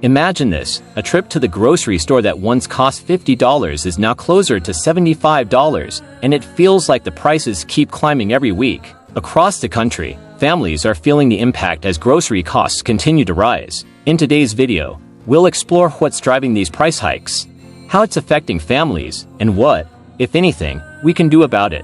Imagine this, a trip to the grocery store that once cost $50 is now closer to $75, and it feels like the prices keep climbing every week. Across the country, families are feeling the impact as grocery costs continue to rise. In today's video, we'll explore what's driving these price hikes, how it's affecting families, and what, if anything, we can do about it.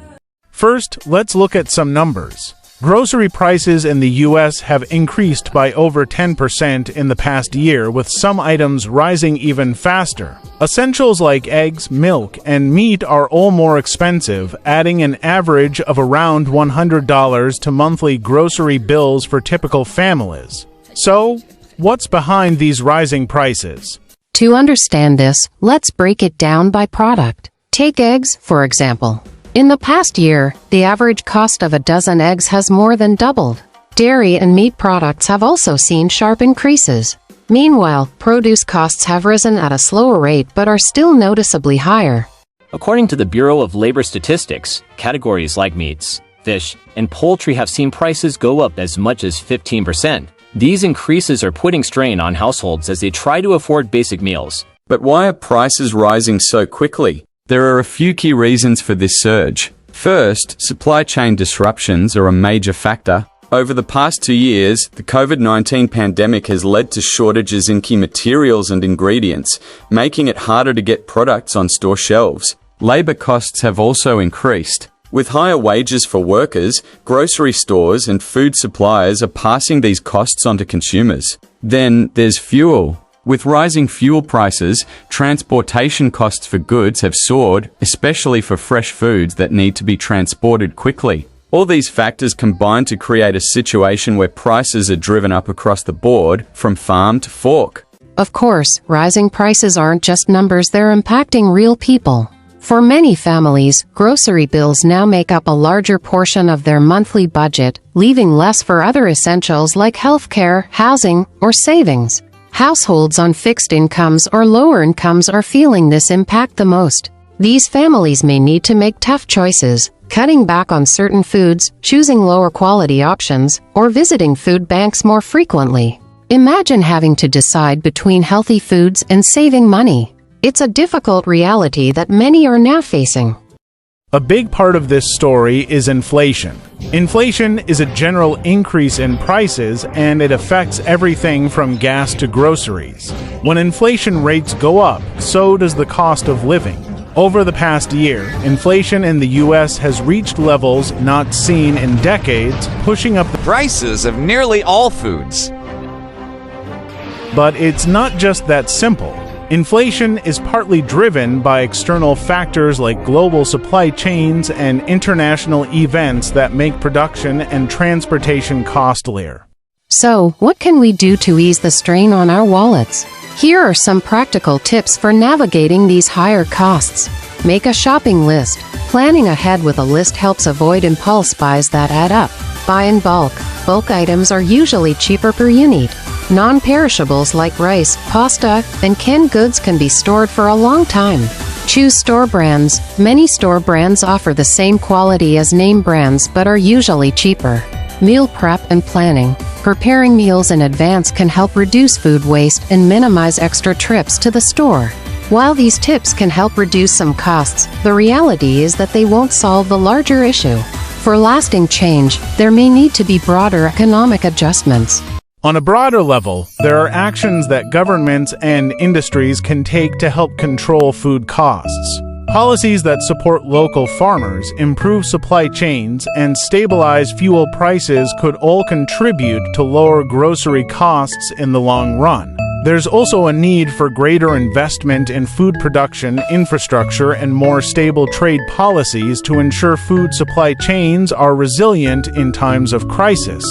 First, let's look at some numbers. Grocery prices in the U.S. have increased by over 10% in the past year, with some items rising even faster. Essentials like eggs, milk, and meat are all more expensive, adding an average of around $100 to monthly grocery bills for typical families. So, what's behind these rising prices? To understand this, let's break it down by product. Take eggs, for example. In the past year, the average cost of a dozen eggs has more than doubled. Dairy and meat products have also seen sharp increases. Meanwhile, produce costs have risen at a slower rate but are still noticeably higher. According to the Bureau of Labor Statistics, categories like meats, fish, and poultry have seen prices go up as much as 15%. These increases are putting strain on households as they try to afford basic meals. But why are prices rising so quickly? There are a few key reasons for this surge. First, supply chain disruptions are a major factor. Over the past 2 years, the COVID-19 pandemic has led to shortages in key materials and ingredients, making it harder to get products on store shelves. Labor costs have also increased. With higher wages for workers, grocery stores and food suppliers are passing these costs on to consumers. Then there's fuel. With rising fuel prices, transportation costs for goods have soared, especially for fresh foods that need to be transported quickly. All these factors combine to create a situation where prices are driven up across the board, from farm to fork. Of course, rising prices aren't just numbers, they're impacting real people. For many families, grocery bills now make up a larger portion of their monthly budget, leaving less for other essentials like healthcare, housing, or savings. Households on fixed incomes or lower incomes are feeling this impact the most. These families may need to make tough choices, cutting back on certain foods, choosing lower quality options, or visiting food banks more frequently. Imagine having to decide between healthy foods and saving money. It's a difficult reality that many are now facing. A big part of this story is inflation. Inflation is a general increase in prices, and it affects everything from gas to groceries. When inflation rates go up, so does the cost of living. Over the past year, inflation in the U.S. has reached levels not seen in decades, pushing up the prices of nearly all foods. But it's not just that simple. Inflation is partly driven by external factors like global supply chains and international events that make production and transportation costlier. So, what can we do to ease the strain on our wallets? Here are some practical tips for navigating these higher costs. Make a shopping list. Planning ahead with a list helps avoid impulse buys that add up. Buy in bulk. Bulk items are usually cheaper per unit. Non-perishables like rice, pasta, and canned goods can be stored for a long time. Choose store brands. Many store brands offer the same quality as name brands but are usually cheaper. Meal prep and planning. Preparing meals in advance can help reduce food waste and minimize extra trips to the store. While these tips can help reduce some costs, the reality is that they won't solve the larger issue. For lasting change, there may need to be broader economic adjustments. On a broader level, there are actions that governments and industries can take to help control food costs. Policies that support local farmers, improve supply chains, and stabilize fuel prices could all contribute to lower grocery costs in the long run. There's also a need for greater investment in food production, infrastructure, and more stable trade policies to ensure food supply chains are resilient in times of crisis.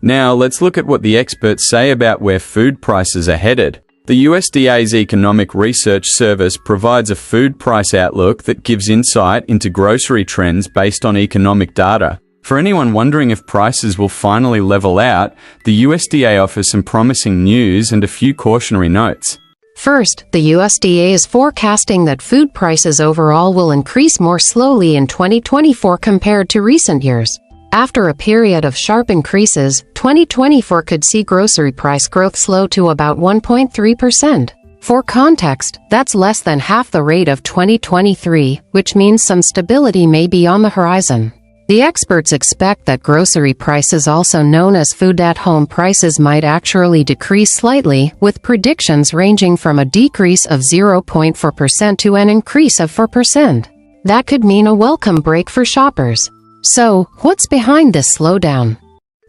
Now, let's look at what the experts say about where food prices are headed. The USDA's Economic Research Service provides a food price outlook that gives insight into grocery trends based on economic data. For anyone wondering if prices will finally level out, the USDA offers some promising news and a few cautionary notes. First, the USDA is forecasting that food prices overall will increase more slowly in 2024 compared to recent years. After a period of sharp increases, 2024 could see grocery price growth slow to about 1.3%. For context, that's less than half the rate of 2023, which means some stability may be on the horizon. The experts expect that grocery prices, also known as food-at-home prices, might actually decrease slightly, with predictions ranging from a decrease of 0.4% to an increase of 4%. That could mean a welcome break for shoppers. So, what's behind this slowdown?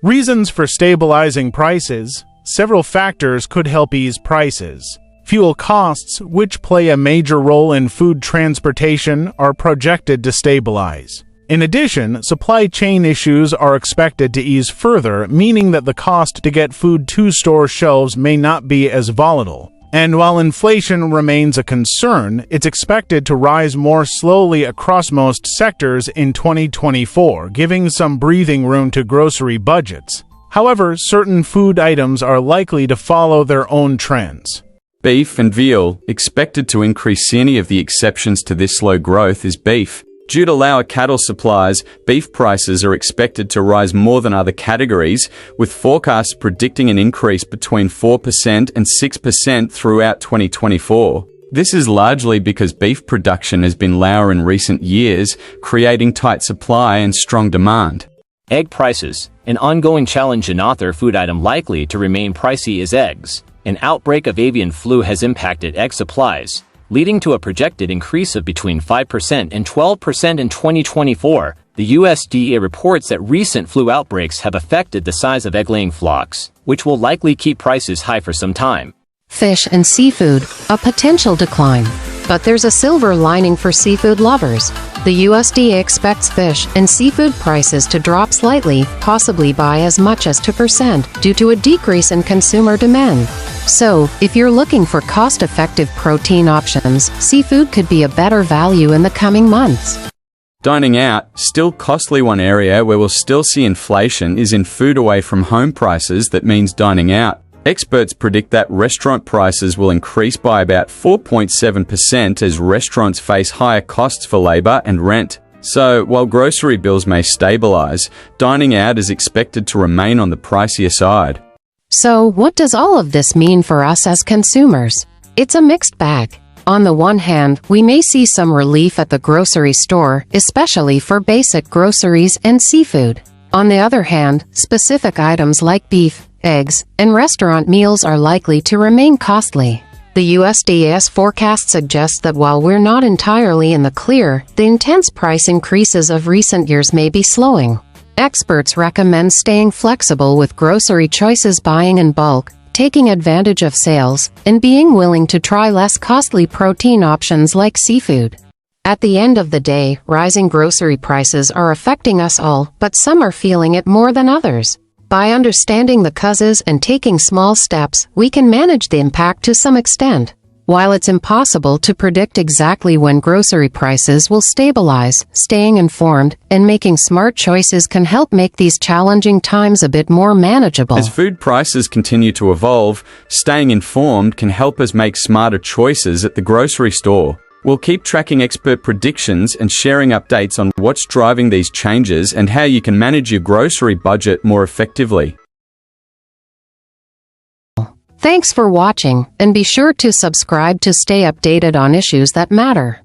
Reasons for stabilizing prices. Several factors could help ease prices. Fuel costs, which play a major role in food transportation, are projected to stabilize. In addition, supply chain issues are expected to ease further, meaning that the cost to get food to store shelves may not be as volatile. And while inflation remains a concern, it's expected to rise more slowly across most sectors in 2024, giving some breathing room to grocery budgets. However, certain food items are likely to follow their own trends. Beef and veal, expected to increase. Any of the exceptions to this slow growth is beef. Due to lower cattle supplies, beef prices are expected to rise more than other categories, with forecasts predicting an increase between 4% and 6% throughout 2024. This is largely because beef production has been lower in recent years, creating tight supply and strong demand. Egg prices. An ongoing challenge in other food item likely to remain pricey is eggs. An outbreak of avian flu has impacted egg supplies, leading to a projected increase of between 5% and 12% in 2024. The USDA reports that recent flu outbreaks have affected the size of egg-laying flocks, which will likely keep prices high for some time. Fish and seafood, a potential decline. But there's a silver lining for seafood lovers. The USDA expects fish and seafood prices to drop slightly, possibly by as much as 2%, due to a decrease in consumer demand. So, if you're looking for cost-effective protein options, seafood could be a better value in the coming months. Dining out, still costly. One area where we'll still see inflation is in food away from home prices. That means dining out. Experts predict that restaurant prices will increase by about 4.7% as restaurants face higher costs for labor and rent. So, while grocery bills may stabilize, dining out is expected to remain on the pricier side. So, what does all of this mean for us as consumers? It's a mixed bag. On the one hand, we may see some relief at the grocery store, especially for basic groceries and seafood. On the other hand, specific items like beef, eggs, and restaurant meals are likely to remain costly. The USDA's forecast suggests that while we're not entirely in the clear, the intense price increases of recent years may be slowing. Experts recommend staying flexible with grocery choices, buying in bulk, taking advantage of sales, and being willing to try less costly protein options like seafood. At the end of the day, rising grocery prices are affecting us all, but some are feeling it more than others. By understanding the causes and taking small steps, we can manage the impact to some extent. While it's impossible to predict exactly when grocery prices will stabilize, staying informed and making smart choices can help make these challenging times a bit more manageable. As food prices continue to evolve, staying informed can help us make smarter choices at the grocery store. We'll keep tracking expert predictions and sharing updates on what's driving these changes and how you can manage your grocery budget more effectively. Thanks for watching, and be sure to subscribe to stay updated on issues that matter.